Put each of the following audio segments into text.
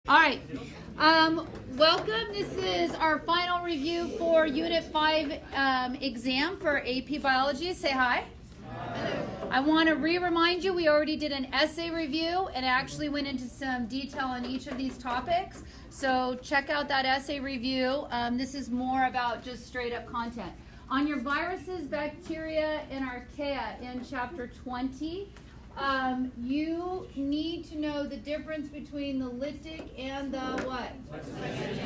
All right. Welcome. This is our final review for Unit 5 exam for AP Biology. Say hi. Hello. I want to remind you we already did an essay review and actually went into some detail on each of these topics. So check out that essay review. This is more about just straight up content. On your viruses, bacteria, and archaea in Chapter 20, you need to know the difference between the lytic and the what?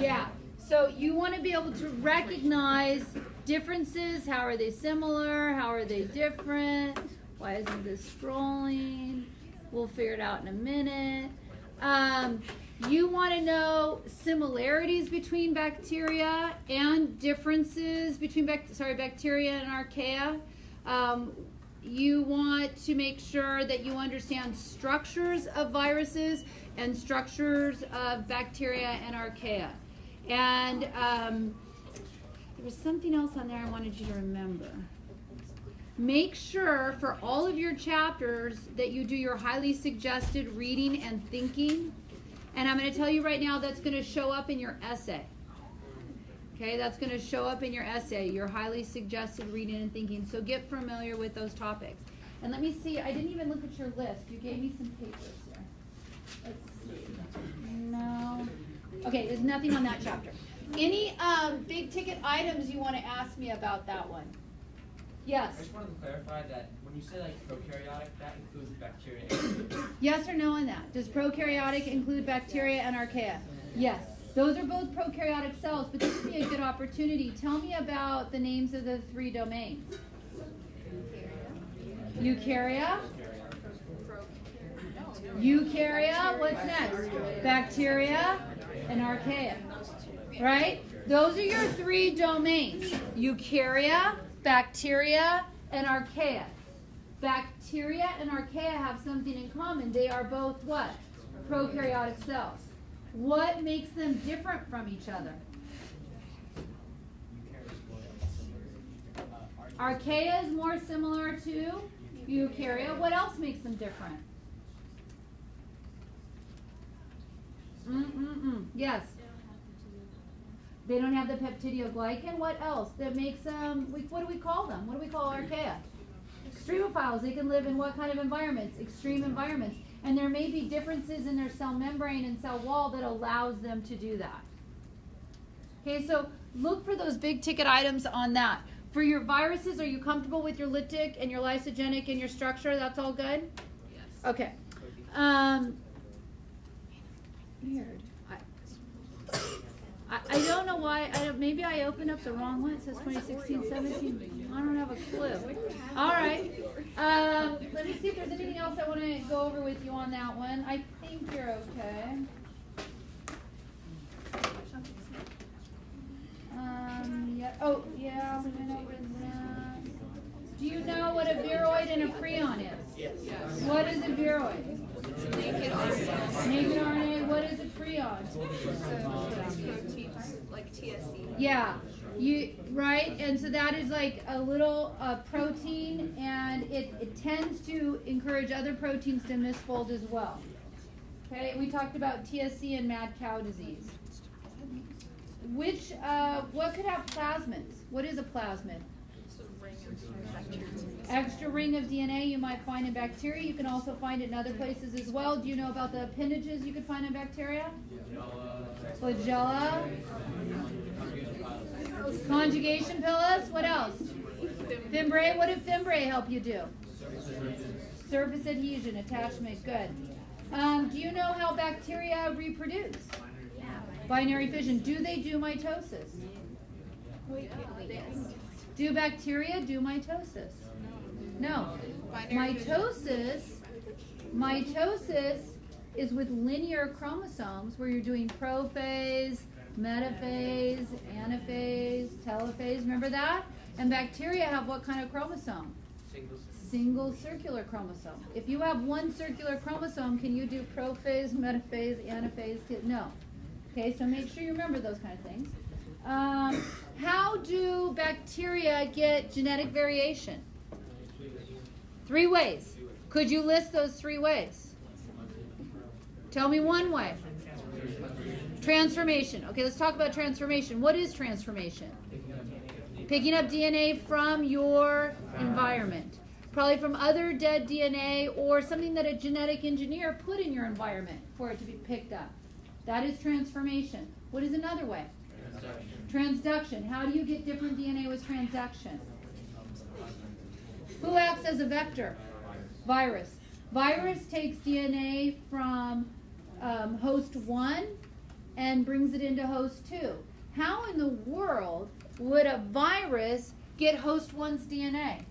Yeah. So you want to be able to recognize differences. How are they similar? How are they different? Why isn't this scrolling? We'll figure it out in a minute. You want to know similarities between bacteria and differences between bacteria and archaea. You want to make sure that you understand structures of viruses and structures of bacteria and archaea. And there was something else on there I wanted you to remember. Make sure for all of your chapters that you do your highly suggested reading and thinking. And I'm going to tell you right now that's going to show up in your essay. Okay, that's going to show up in your essay, your highly suggested reading and thinking. So get familiar with those topics. And let me see, I didn't even look at your list. You gave me some papers here. Let's see. No. Okay, there's nothing on that chapter. Any big ticket items you want to ask me about that one? Yes? I just wanted to clarify that when you say like prokaryotic, that includes bacteria. Yes or no on that? Does prokaryotic include bacteria and archaea? Yes. Those are both prokaryotic cells, but this would be a good opportunity. Tell me about the names of the three domains. Eukarya. Eukarya. What's next? Bacteria and archaea. Right? Those are your three domains. Eukarya, bacteria, and archaea. Bacteria and archaea have something in common. They are both what? Prokaryotic cells. What makes them different from each other? Archaea is more similar to eukarya. What else makes them different? Yes. They don't have the peptidoglycan. What else that makes them, what do we call them? What do we call archaea? Extremophiles. They can live in what kind of environments? Extreme environments. And there may be differences in their cell membrane and cell wall that allows them to do that. Okay, so look for those big ticket items on that. For your viruses, are you comfortable with your lytic and your lysogenic and your structure? That's all good? Yes. Okay. Weird. I don't know why. Maybe I opened up the wrong one. It says 2016-17. I don't have a clue. All right. Let me see if there's anything else I want to go over with you on that one. I think you're okay. Yeah. Oh, yeah. We went over that. Do you know what a viroid and a prion is? Yes. What is a viroid? It's a naked RNA. Naked RNA. What is a prion? Proteins like TSC. Yeah, right, and so that is like a little protein, and it tends to encourage other proteins to misfold as well. Okay, we talked about TSC and mad cow disease. What could have plasmids? What is a plasmid? Extra ring of DNA you might find in bacteria. You can also find it in other places as well. Do you know about the appendages you could find in bacteria? Flagella. Conjugation pilus. What else? Fimbriae. What did fimbriae help you do? Surface adhesion, attachment. Good. Do you know how bacteria reproduce? Binary fission. Do they do mitosis? Do bacteria do mitosis? No. Mitosis is with linear chromosomes where you're doing prophase, metaphase, anaphase, telophase. Remember that? And bacteria have what kind of chromosome? Single circular chromosome. If you have one circular chromosome, can you do prophase, metaphase, anaphase? No. Okay, so make sure you remember those kind of things. How do bacteria get genetic variation? 3 ways. Could you list those 3 ways? Tell me one way. Transformation. Okay, let's talk about transformation. What is transformation? Picking up DNA from your environment. Probably from other dead DNA or something that a genetic engineer put in your environment for it to be picked up. That is transformation. What is another way? Transduction. How do you get different DNA with transduction? Who acts as a vector? Virus. Virus takes DNA from host 1 and brings it into host 2. How in the world would a virus get host 1's DNA?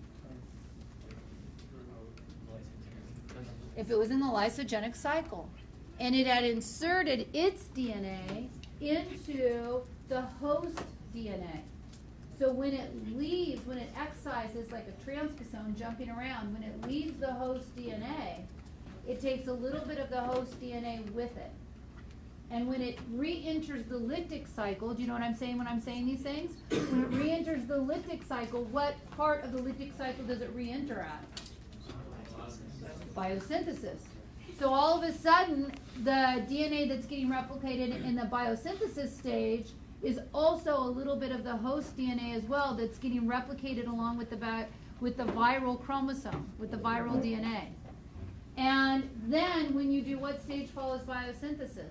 If it was in the lysogenic cycle and it had inserted its DNA into the host DNA. So when it leaves, when it excises like a transposone jumping around, when it leaves the host DNA, it takes a little bit of the host DNA with it. And when it re-enters the lytic cycle, do you know what I'm saying when I'm saying these things? When it re-enters the lytic cycle, what part of the lytic cycle does it re-enter at? Biosynthesis. So all of a sudden, the DNA that's getting replicated in the biosynthesis stage is also a little bit of the host DNA as well that's getting replicated along with the viral chromosome, with the viral DNA. And then when you do, what stage follows biosynthesis?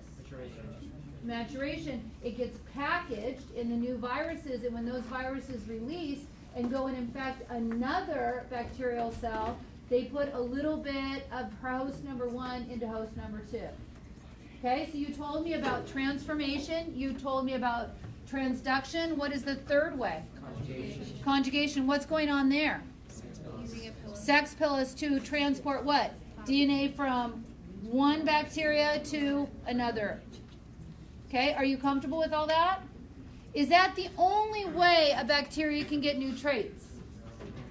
Maturation. It gets packaged in the new viruses, and when those viruses release and go and infect another bacterial cell, they put a little bit of host number 1 into host number 2. Okay, so you told me about transformation. You told me about transduction. What is the third way? Conjugation. Conjugation. What's going on there? Using a pill. Sex pill is to transport what? DNA from one bacteria to another. Okay, are you comfortable with all that? Is that the only way a bacteria can get new traits?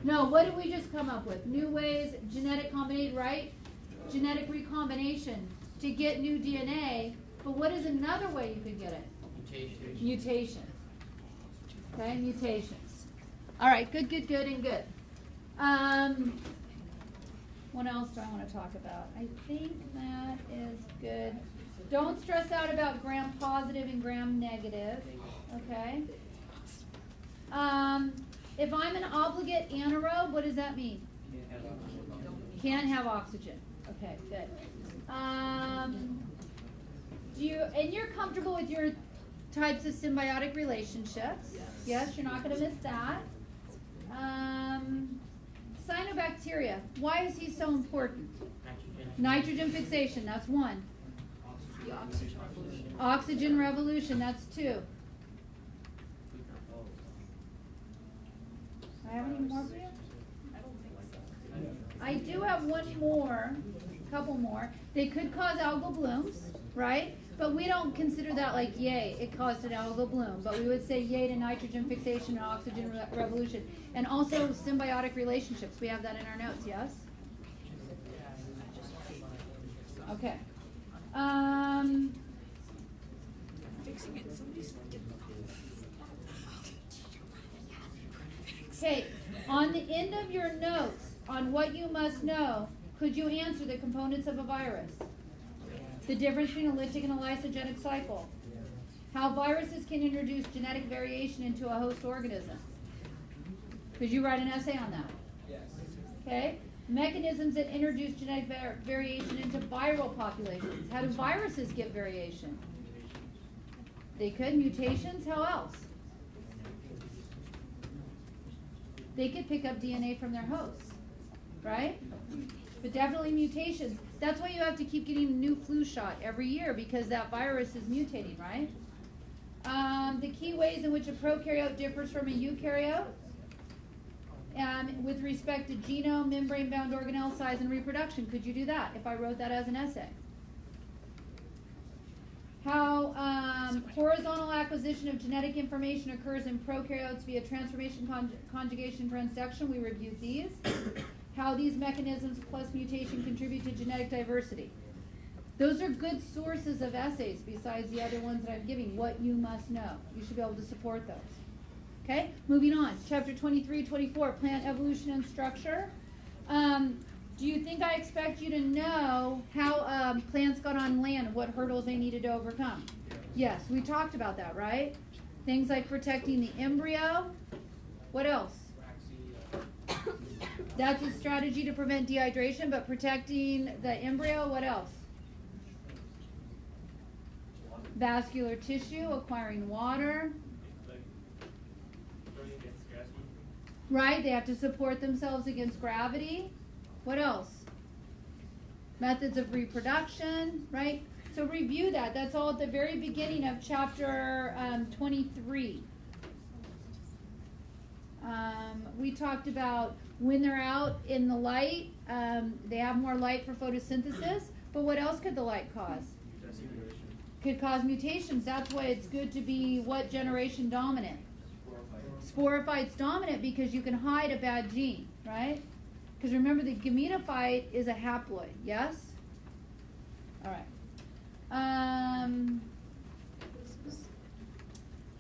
No, what did we just come up with? New ways, genetic combination, right? Genetic recombination to get new DNA. But what is another way you could get it? Mutation. Mutations. Okay, mutations. All right, good, and good. What else do I want to talk about? I think that is good. Don't stress out about gram positive and gram negative. Okay. If I'm an obligate anaerobe, what does that mean? Can't have oxygen. Okay, good. And you're comfortable with your types of symbiotic relationships? Yes, you're not going to miss that. Cyanobacteria. Why is he so important? Nitrogen fixation. That's 1. The oxygen revolution. Oxygen revolution. That's 2. Do I have any more for you? I don't think so. I do have one more, a couple more. They could cause algal blooms, right? But we don't consider that like yay, it caused an algal bloom. But we would say yay to nitrogen fixation and oxygen revolution. And also symbiotic relationships. We have that in our notes, yes? Okay. Fixing it. Somebody's Okay, on the end of your notes on what you must know, could you answer the components of a virus? The difference between a lytic and a lysogenic cycle. How viruses can introduce genetic variation into a host organism. Could you write an essay on that? Yes. Okay. Mechanisms that introduce genetic variation into viral populations. How do viruses get variation? They could. Mutations. How else? They could pick up DNA from their hosts, right? But definitely mutations. That's why you have to keep getting a new flu shot every year, because that virus is mutating, right? The key ways in which a prokaryote differs from a eukaryote with respect to genome, membrane-bound organelle size, and reproduction. Could you do that if I wrote that as an essay? How horizontal acquisition of genetic information occurs in prokaryotes via transformation, conjugation, transduction. We reviewed these. How these mechanisms plus mutation contribute to genetic diversity. Those are good sources of essays besides the other ones that I'm giving. What you must know. You should be able to support those. Okay, moving on. Chapter 23, 24, plant evolution and structure. Do you think I expect you to know how plants got on land and what hurdles they needed to overcome? Yes, we talked about that, right? Things like protecting the embryo. What else? That's a strategy to prevent dehydration, but protecting the embryo, what else? Vascular tissue, acquiring water. Right, they have to support themselves against gravity. What else? Methods of reproduction, right? So review that. That's all at the very beginning of chapter 23. We talked about when they're out in the light, they have more light for photosynthesis. But what else could the light cause? Could cause mutations. That's why it's good to be what generation dominant? Sporophyte's dominant because you can hide a bad gene, right? Because remember, the gametophyte is a haploid, yes? All right.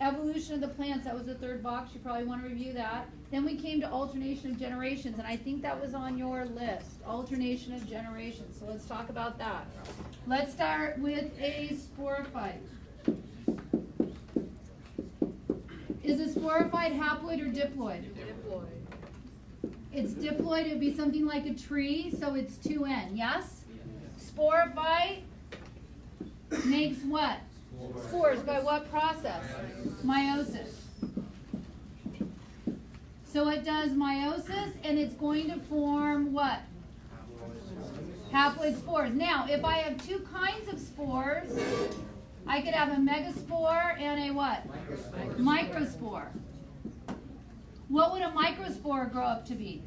Evolution of the plants, that was the third box. You probably want to review that. Then we came to alternation of generations, and I think that was on your list. Alternation of generations. So let's talk about that. Let's start with a sporophyte. Is a sporophyte haploid or diploid? Diploid. It's diploid. It would be something like a tree, so it's 2N, yes? Sporophyte makes what? Spores. By what process? Meiosis. So it does meiosis, and it's going to form what? Haploid spores. Now, if I have two kinds of spores, I could have a megaspore and a what? Microspore. What would a microspore grow up to be?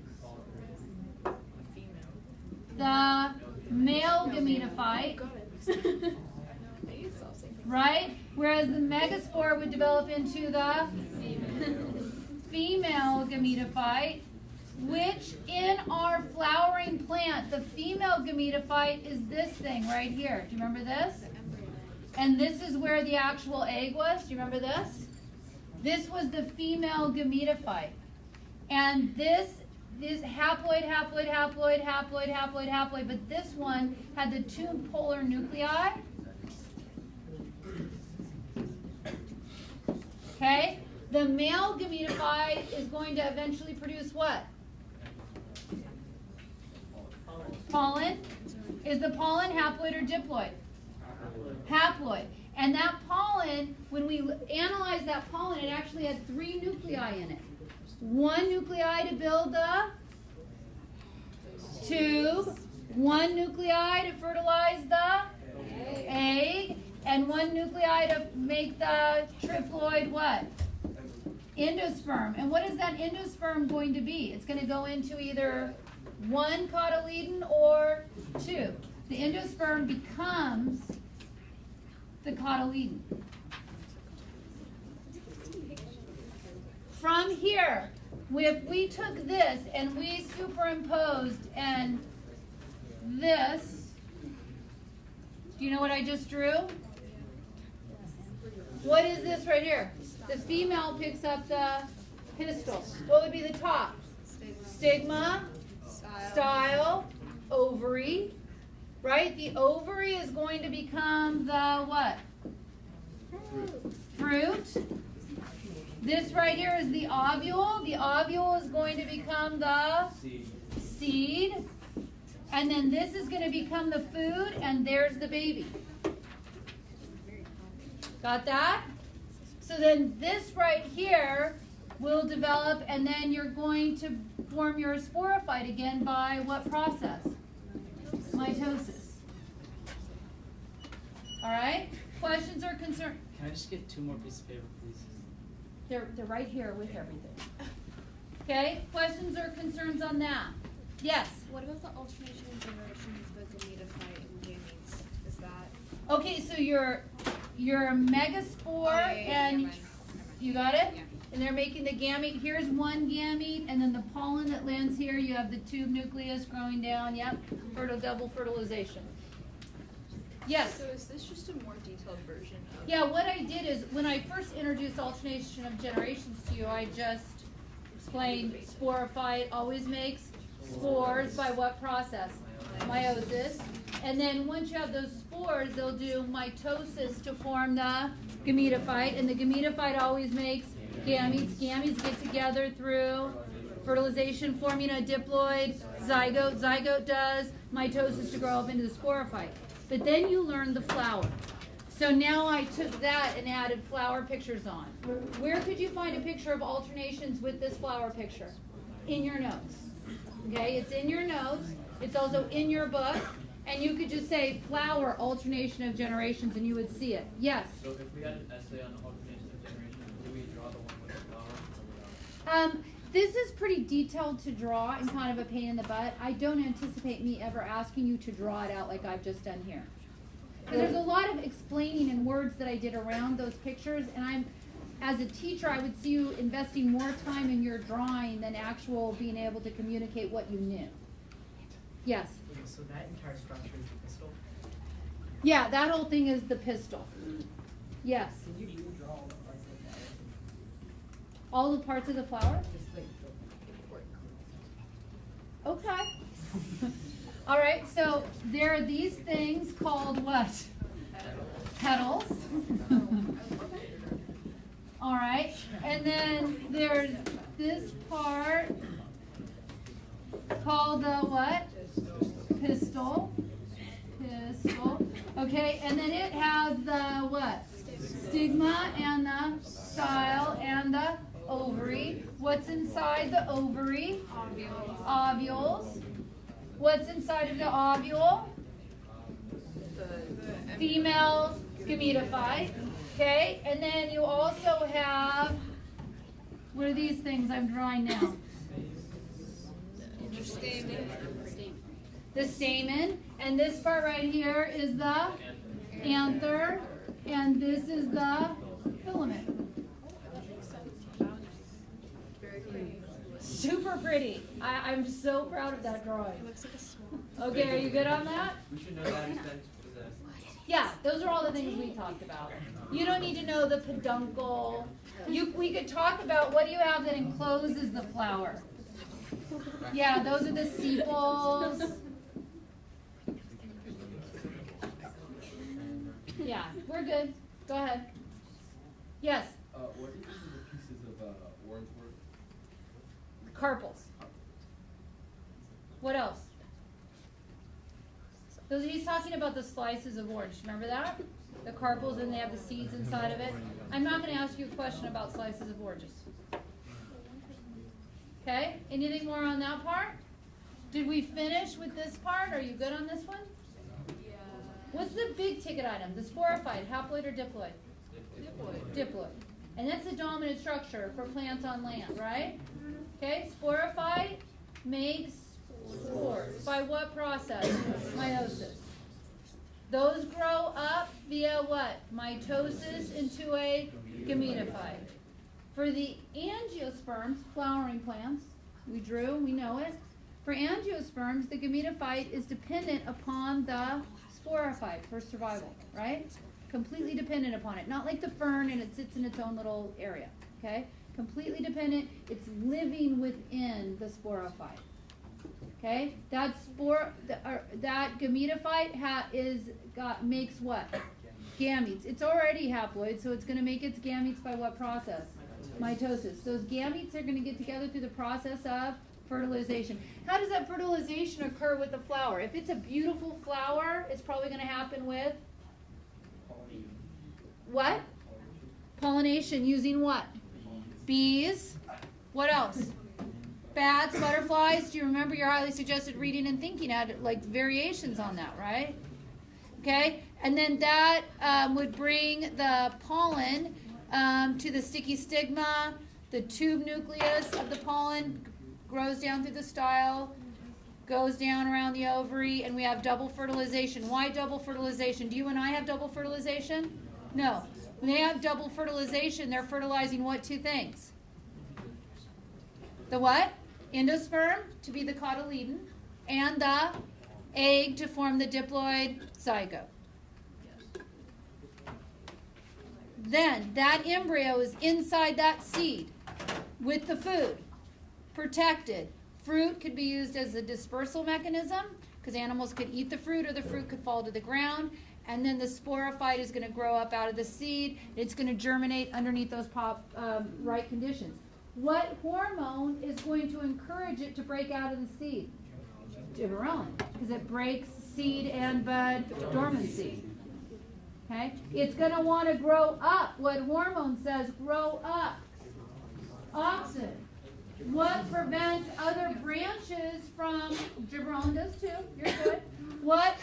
The male gametophyte, right? Whereas the megaspore would develop into the female gametophyte, which in our flowering plant, the female gametophyte is this thing right here. Do you remember this? And this is where the actual egg was. Do you remember this? This was the female gametophyte. And this is haploid, haploid, haploid, haploid, haploid, haploid. But this one had the two polar nuclei. Okay? The male gametophyte is going to eventually produce what? Pollen. Is the pollen haploid or diploid? Haploid. And that pollen, when we analyze that pollen, it actually had 3 nuclei in it. 1 nuclei to build the tube, 1 nuclei to fertilize the egg, and 1 nuclei to make the triploid what? Endosperm. And what is that endosperm going to be? It's going to go into either 1 cotyledon or 2. The endosperm becomes the cotyledon. From here, if we took this and we superimposed and this, do you know what I just drew? What is this right here? The female picks up the pistil. What would be the top? Stigma, style, ovary, right? The ovary is going to become the what? Fruit. This right here is the ovule. The ovule is going to become the seed. And then this is going to become the food, and there's the baby. Got that? So then this right here will develop, and then you're going to form your sporophyte again by what process? Mitosis. All right? Questions or concerns? Can I just get 2 more pieces of paper, please? They're right here with everything. Okay? Questions or concerns on that? Yes? What about the alternation in generations, the gametophyte and gametes? Is that? Okay, so you're a megaspore, and you got it? Yeah. And they're making the gamete. Here's 1 gamete, and then the pollen that lands here, you have the tube nucleus growing down. Yep, double fertilization. Yes? So is this just a more detailed version of? Yeah, what I did is, when I first introduced alternation of generations to you, I just explained sporophyte always makes spores by what process? Meiosis. And then once you have those spores, they'll do mitosis to form the gametophyte. And the gametophyte always makes gametes. Gametes get together through fertilization, forming a diploid zygote. Zygote does mitosis to grow up into the sporophyte. But then you learn the flower. So now I took that and added flower pictures on. Where could you find a picture of alternations with this flower picture? In your notes. Okay, it's in your notes. It's also in your book. And you could just say flower alternation of generations and you would see it. Yes? So if we had an essay on alternation of generations, do we draw the one with the flower? This is pretty detailed to draw and kind of a pain in the butt. I don't anticipate me ever asking you to draw it out like I've just done here. Because there's a lot of explaining and words that I did around those pictures, and as a teacher, I would see you investing more time in your drawing than actual being able to communicate what you knew. Yes? Okay, so that entire structure is the pistil? Yeah, that whole thing is the pistil. Yes? Can you draw all the parts of that? All the parts of the flower? Just like the Okay. All right, so there are these things called what? Petals. All right, and then there's this part called the what? Pistil. Pistil. Okay, and then it has the what? Stigma and the style and the ovary. What's inside the ovary? Ovules. What's inside of the ovule? Female gametophyte. Okay, and then you also have, what are these things I'm drawing now? The stamen. And this part right here is the anther. And this is the filament. Super pretty. I'm so proud of that drawing. Okay, are you good on that? We should know that extent. Yeah, those are all the things we talked about. You don't need to know the peduncle. We could talk about what do you have that encloses the flower. Yeah, those are the sepals. Yeah, we're good. Go ahead. Yes? What do you think of the pieces of orange work? Carpels. What else? He's talking about the slices of orange. Remember that? The carpels, and they have the seeds inside of it. I'm not going to ask you a question about slices of oranges. Okay? Anything more on that part? Did we finish with this part? Are you good on this one? Yeah. What's the big ticket item? The sporophyte, haploid or diploid? Diploid. Diploid. And that's the dominant structure for plants on land, right? Okay, sporophyte makes spores. By what process? Meiosis. Those grow up via what? Mitosis into a gametophyte. For the angiosperms, flowering plants, we know it. For angiosperms, the gametophyte is dependent upon the sporophyte for survival, right? Completely dependent upon it. Not like the fern and it sits in its own little area, okay? Completely dependent. It's living within the sporophyte. Okay, that gametophyte makes what? Gametes. It's already haploid, so it's going to make its gametes by what process? Mitosis. Those gametes are going to get together through the process of fertilization. How does that fertilization occur with the flower? If it's a beautiful flower, it's probably going to happen with what? Pollination using what? Bees. What else? Bats, butterflies. Do you remember your highly suggested reading and thinking had like variations on that, right? Okay, and then that would bring the pollen to the sticky stigma. The tube nucleus of the pollen grows down through the style, goes down around the ovary, and we have double fertilization. Why double fertilization? Do you and I have double fertilization? No. When they have double fertilization, they're fertilizing what two things? The what? Endosperm to be the cotyledon, and the egg to form the diploid zygote. Then that embryo is inside that seed with the food, protected. Fruit could be used as a dispersal mechanism. because animals could eat the fruit or the fruit could fall to the ground. And then the sporophyte is going to grow up out of the seed. It's going to germinate underneath those right conditions. What hormone is going to encourage it to break out of the seed? Gibberellin, because it breaks seed and bud dormancy. Okay? It's going to want to grow up. What hormone says grow up? Auxin. What prevents other branches from, gibberellin does too, you're good. What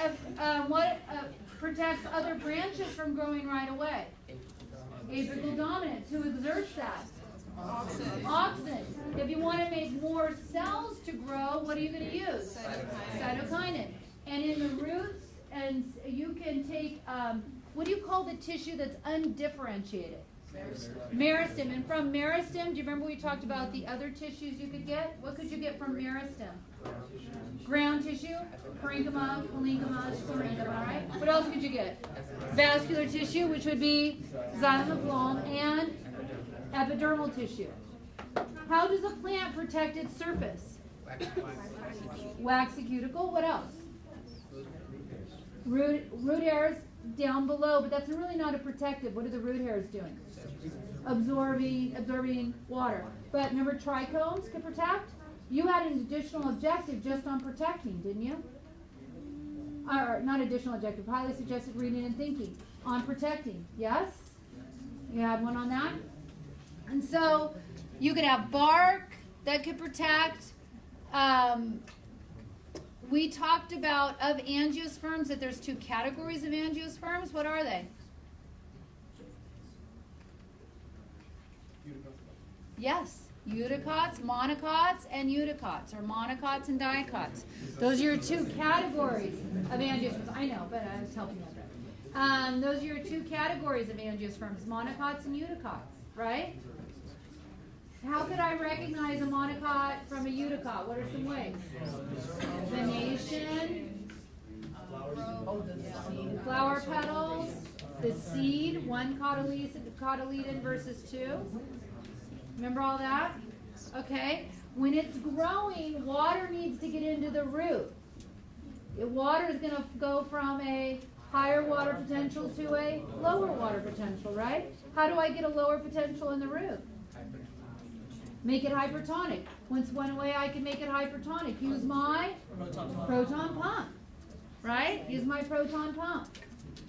protects other branches from growing right away? Apical dominance. Who exerts that? Auxin. If you want to make more cells to grow, what are you going to use? Cytokinin. And in the roots, and you can take, what do you call the tissue that's undifferentiated? Meristem. And from meristem, do you remember we talked about the other tissues you could get? What could you get from meristem? Ground tissue, parenchyma, parenchyma, sclerenchyma, right? What else could you get? Vascular tissue, which would be xylem and phloem, and epidermal tissue. How does a plant protect its surface? Waxy cuticle. What else? Root hairs down below, but that's really not a protective. What are the root hairs doing? Absorbing water. But remember, trichomes can protect? You had an additional objective just on protecting, didn't you? Or not additional objective, highly suggested reading and thinking on protecting. Yes? You had one on that? And so you could have bark that could protect. We talked about of angiosperms that there's two categories of angiosperms. What are they? Yes. Eudicots, monocots, and eudicots, or monocots and dicots. Those are your two categories of angiosperms. I know, but I was helping you out. Those are your two categories of angiosperms, monocots and eudicots, right? How could I recognize a monocot from a eudicot? What are some ways? Venation, flower petals, the seed, one cotyledon versus two. Remember all that? Okay. When it's growing, water needs to get into the root. Water is going to go from a higher water potential to a lower water potential, right? How do I get a lower potential in the root? Make it hypertonic. Once one way I can make it hypertonic. Use my proton pump. Right? Use my proton pump.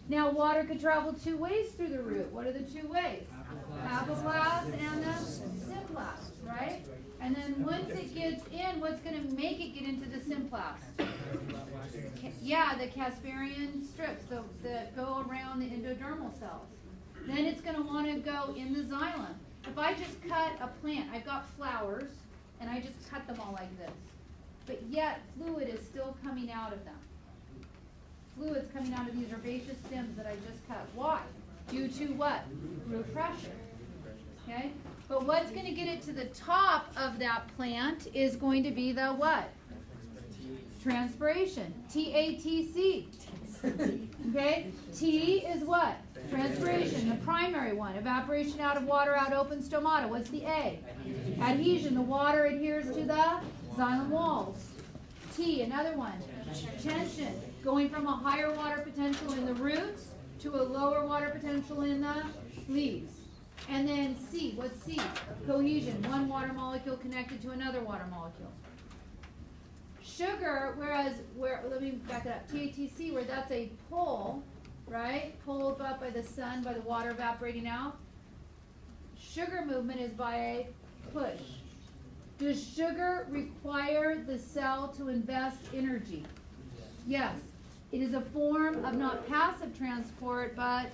Now water could travel two ways through the root. What are the two ways? Apoplast and the symplast, right? And then once it gets in, what's going to make it get into the symplast? Yeah, the Casparian strips that go around the endodermal cells. Then it's going to want to go in the xylem. If I just cut a plant, I've got flowers, and I just cut them all like this. But yet, fluid is still coming out of them. Fluid's coming out of these herbaceous stems that I just cut. Why? Due to what? Root pressure. Okay? But what's going to get it to the top of that plant is going to be the what? Transpiration. T-A-T-C. Okay? T is what? Transpiration, the primary one. Evaporation out of water, out open stomata. What's the A? Adhesion. The water adheres to the xylem walls. T, another one. Tension. Going from a higher water potential in the roots to a lower water potential in the leaves. And then C, what's C? Cohesion. One water molecule connected to another water molecule. Sugar, let me back it up. TATC, where that's a pull, right? Pulled up by the sun, by the water evaporating out. Sugar movement is by a push. Does sugar require the cell to invest energy? Yes. It is a form of not passive transport, but,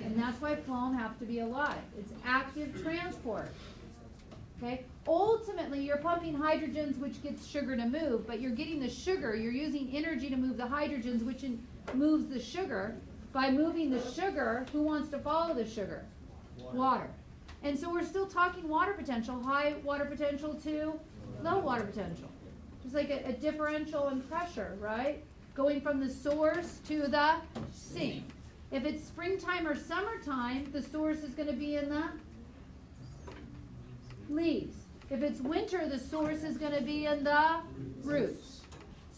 and that's why phloem have to be alive. It's active transport. Okay? Ultimately, you're pumping hydrogens, which gets sugar to move, but you're getting the sugar. You're using energy to move the hydrogens, which moves the sugar. By moving the sugar, who wants to follow the sugar? Water. And so we're still talking water potential, high water potential to low water potential. Just like a differential in pressure, right? Going from the source to the sink. If it's springtime or summertime, the source is going to be in the leaves. If it's winter, the source is going to be in the roots.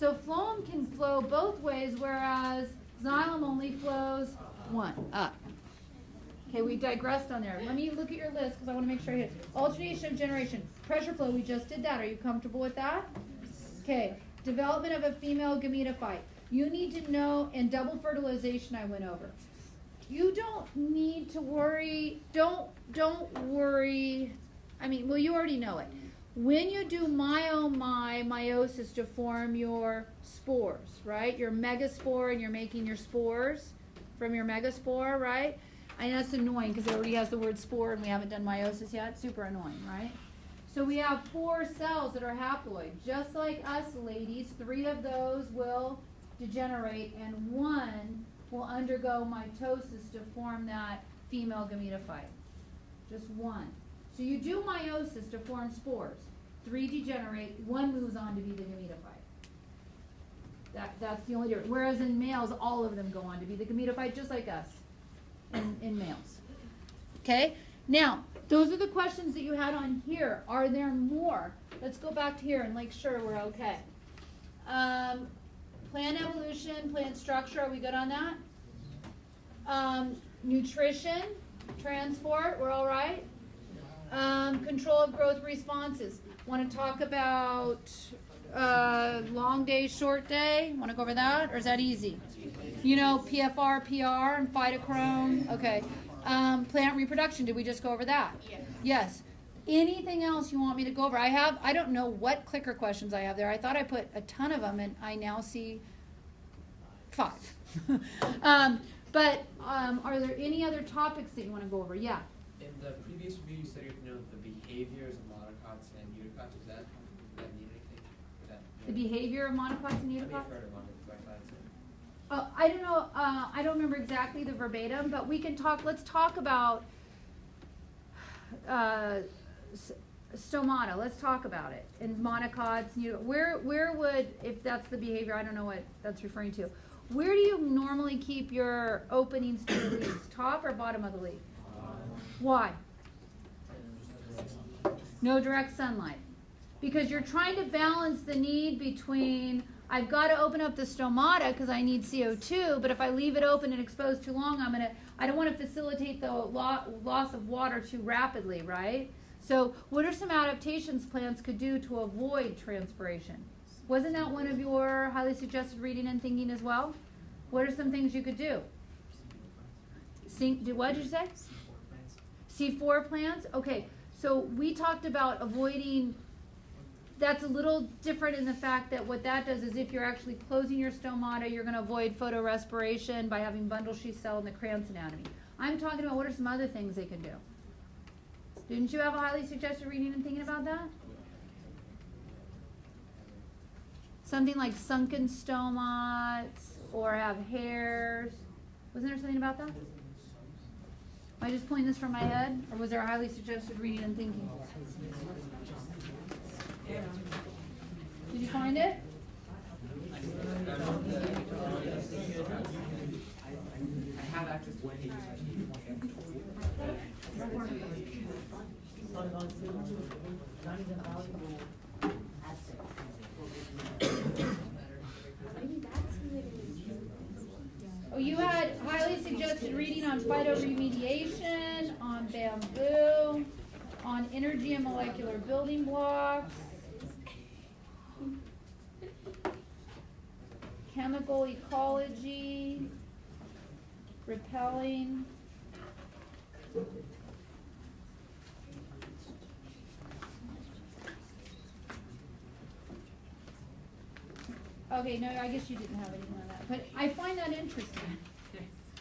So phloem can flow both ways, whereas xylem only flows one, up. Okay, we digressed on there. Let me look at your list because I want to make sure I hit it. Alternation of generation. Pressure flow, we just did that. Are you comfortable with that? Okay. Development of a female gametophyte. You need to know, and double fertilization I went over. You don't need to worry, don't worry, I mean, well, you already know it. When you do meiosis to form your spores, right? Your megaspore, and you're making your spores from your megaspore, right? And that's annoying because it already has the word spore and we haven't done meiosis yet. Super annoying, right? So we have 4 cells that are haploid. Just like us ladies, 3 of those will degenerate and 1 will undergo mitosis to form that female gametophyte. Just 1. So you do meiosis to form spores. 3 degenerate, 1 moves on to be the gametophyte. That's the only difference. Whereas in males, all of them go on to be the gametophyte, just like us in males. Okay? Now, those are the questions that you had on here. Are there more? Let's go back to here and make sure we're okay. Plant evolution, plant structure, are we good on that? Nutrition, transport, we're all right? Control of growth responses. Want to talk about long day, short day? Want to go over that? Or is that easy? You know, PFR, PR, and phytochrome. Okay. Plant reproduction, did we just go over that? Yes. Yes. Anything else you want me to go over? I don't know what clicker questions I have there. I thought I put a ton of them, and I now see 5. But are there any other topics that you want to go over? Yeah. In the previous review, you said you have to know the behaviors of monocots and eukaryotes. Does that need anything? The behavior of monocots and I may have eukaryotes? heard of monocots. I don't know. I don't remember exactly the verbatim, but we can talk. Let's talk about stomata. Let's talk about it. And monocots. Where would, if that's the behavior, I don't know what that's referring to. Where do you normally keep your openings to the leaves? Top or bottom of the leaf? Why? No direct sunlight. Because you're trying to balance the need between, I've got to open up the stomata because I need CO2, but if I leave it open and exposed too long, I don't want to facilitate the loss of water too rapidly, right? So what are some adaptations plants could do to avoid transpiration? Wasn't that one of your highly suggested reading and thinking as well? What are some things you could do? What did you say? C4 plants? Okay, so we talked about avoiding. That's a little different in the fact that what that does is if you're actually closing your stomata, you're going to avoid photorespiration by having bundle sheath cell in the Krantz anatomy. I'm talking about what are some other things they can do. Didn't you have a highly suggested reading and thinking about that? Something like sunken stomates or have hairs. Wasn't there something about that? Am I just pulling this from my head? Or was there a highly suggested reading and thinking? Did you find it? I have access to pages. Oh, you had highly suggested reading on phytoremediation, on bamboo, on energy and molecular building blocks, chemical ecology, repelling. Okay, no, I guess you didn't have anything on that, but I find that interesting.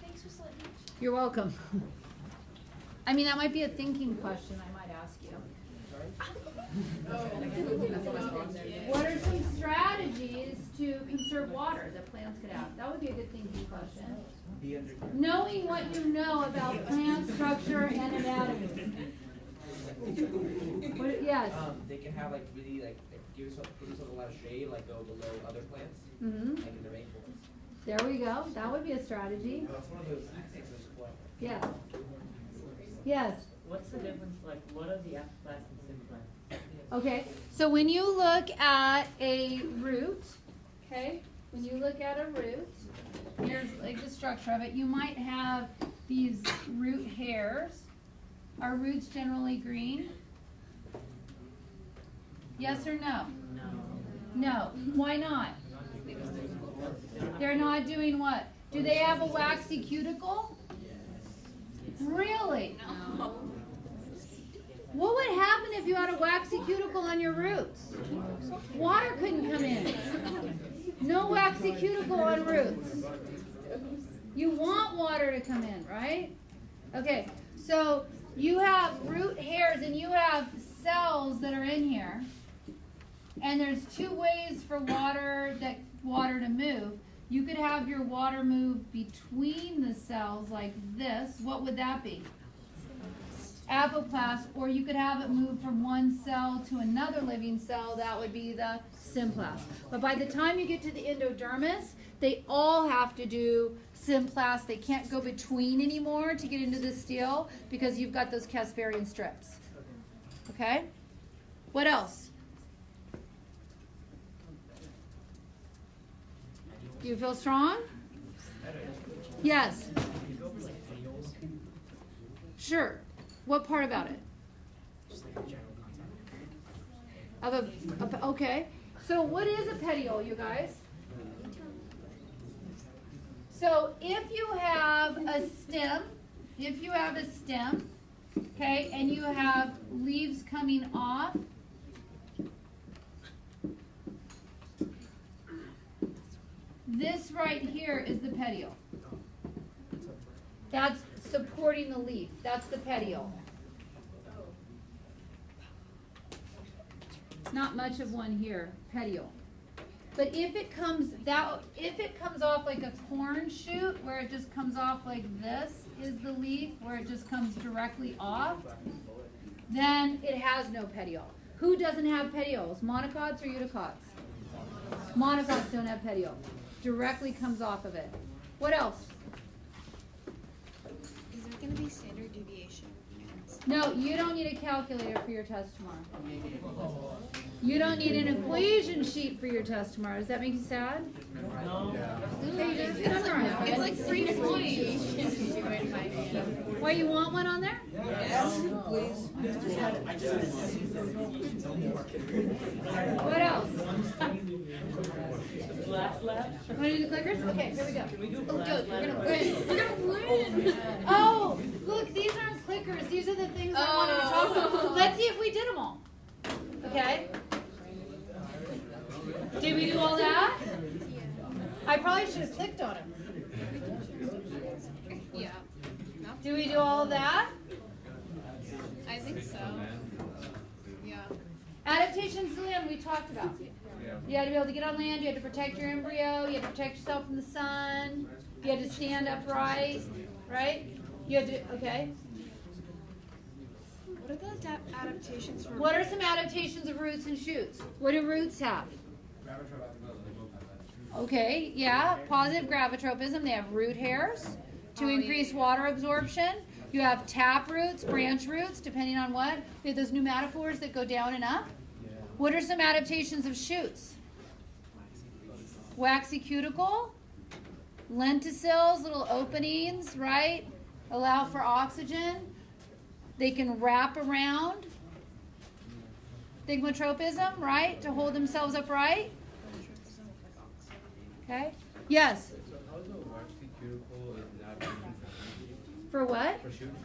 Thanks for slipping. You're welcome. I mean, that might be a thinking question I might ask you. What are some strategies to conserve water that plants could have? That would be a good thinking question. Knowing what you know about plant structure and anatomy. Yes. They can have like really like give yourself a lot of shade, like go below other plants, Mm-hmm. like in the rainforest. There we go. That would be a strategy. That's one of those things that's quite. Yeah. Yes. What's the difference, like, what are the apoplast and symplast? Okay. So when you look at a root, Okay? When you look at a root, here's like the structure of it. You might have these root hairs. Are roots generally green? Yes or no? No. Why not? They're not doing what? Do they have a waxy cuticle? Really? What would happen if you had a waxy cuticle on your roots? Water couldn't come in. No waxy cuticle on roots. You want water to come in, right? Okay, so you have root hairs and you have cells that are in here. And there's two ways for water to move. You could have your water move between the cells like this. What would that be? Apoplast. Or you could have it move from one cell to another living cell. That would be the symplast. But by the time you get to the endodermis, they all have to do symplast. They can't go between anymore to get into the stele because you've got those Casparian strips. Okay? What else? Do you feel strong? Yes. Sure. What part about it? Okay. So what is a petiole, you guys? So if you have a stem, okay, and you have leaves coming off, this right here is the petiole. That's supporting the leaf. That's the petiole. Not much of one here, petiole. But if it comes off like a corn shoot, where it just comes off like this is the leaf, where it just comes directly off, then it has no petiole. Who doesn't have petioles? Monocots or euticots? Monocots don't have petiole. Directly comes off of it. What else? Is there going to be standard deviation? No, you don't need a calculator for your test tomorrow. You don't need an equation sheet for your test tomorrow. Does that make you sad? No. It's like 3 points. Why, you want one on there? Yes, please. What else? Last lap? Want to do the clickers? Okay, here we go. Can we do Oh, last good. lap? We're gonna win. Oh, look, these aren't clickers. These are the things I wanted to talk about. Let's see if we did them all. Okay? Did we do all that? I probably should have clicked on them. Yeah. No? Did we do all of that? I think so. Yeah. Adaptations to land we talked about. You had to be able to get on land, you had to protect your embryo, you had to protect yourself from the sun, you had to stand upright, right? You had to, okay. What are the adaptations for? What are some adaptations of roots and shoots? What do roots have? Okay, yeah, positive gravitropism. They have root hairs to increase water absorption. You have tap roots, branch roots, depending on what. We have those pneumatophores that go down and up. What are some adaptations of shoots? Waxy cuticle, lenticels, little openings, right? Allow for oxygen. They can wrap around. Thigmotropism, right? To hold themselves upright. Okay. Yes. So how is a waxy cuticle an adaptation For what? for shoots?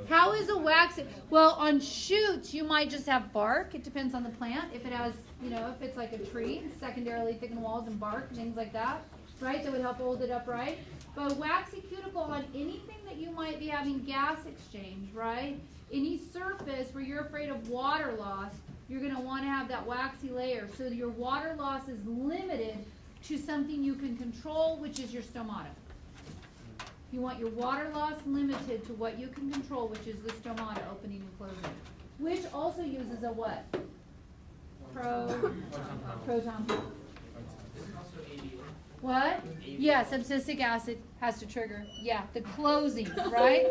How is a waxy? Well, on shoots, you might just have bark. It depends on the plant. If it has, if it's like a tree, secondarily thickened walls and bark, things like that, right? That would help hold it upright. But waxy cuticle on anything that you might be having gas exchange, right? Any surface where you're afraid of water loss, you're going to want to have that waxy layer. So your water loss is limited to something you can control, which is your stomata. You want your water loss limited to what you can control, which is the stomata opening and closing, which also uses a what? Proton pump. What? Yes, abscisic acid has to trigger. Yeah, the closing, right?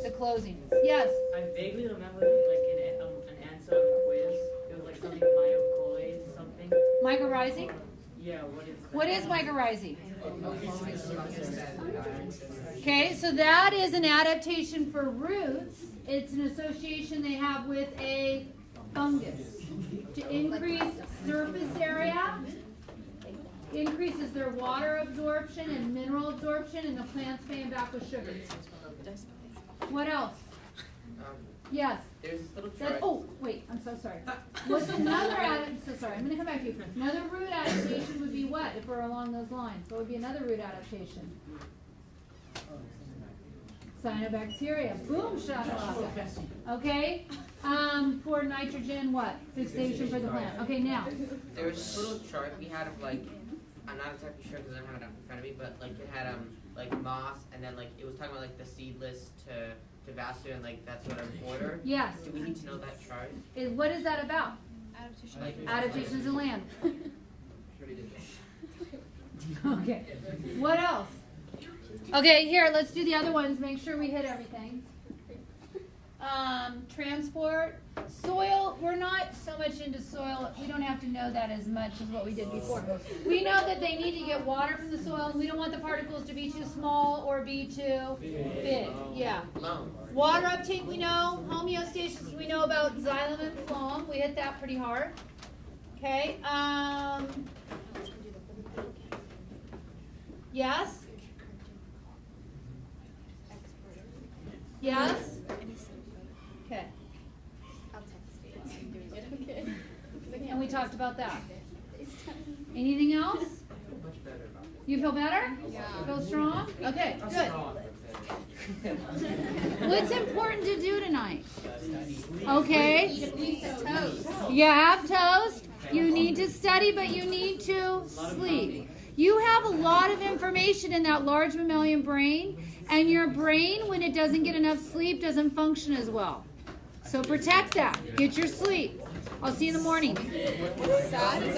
The closing. Yes. I vaguely remember like an answer of a quiz. It was like something myocolloid something. Mycorrhizing? Yeah, what is What is mycorrhizae? Okay, so that is an adaptation for roots. It's an association they have with a fungus. To increase surface area, increases their water absorption and mineral absorption, and the plant's paying back with sugars. What else? Yes. There's this little That, chart. oh, wait, I'm so sorry. What's another so sorry, I'm gonna come back to you. Another root adaptation would be what, if we're along those lines? What would be another root adaptation? Cyanobacteria. Boom, Stomata. Okay? For nitrogen, what? Fixation for the plant. Okay, now. There was this little chart we had of like, I'm not exactly sure because I don't have it up in front of me, but like it had like moss, and then like it was talking about like the seedless to vascular and like that sort of order. Yes. Do we need to know that chart? What is that about? Adaptation. Like, Adaptations in land. Sure we did this. Okay. What else? Okay, here, let's do the other ones. Make sure we hit everything. Transport. Soil, we're not so much into soil. We don't have to know that as much as what we did before. We know that they need to get water from the soil, and we don't want the particles to be too small or be too big. Yeah. Water uptake, we know. Homeostasis, we know about xylem and phloem. We hit that pretty hard. Okay. Yes? Yes? Okay. And we talked about that. Anything else? Much better about this. You feel better? Yeah. Feel strong? Okay, good. What's important to do tonight? Okay. You have toast. You need to study, but you need to sleep. You have a lot of information in that large mammalian brain, and your brain, when it doesn't get enough sleep, doesn't function as well. So protect that. Get your sleep. I'll see you in the morning. What's sad is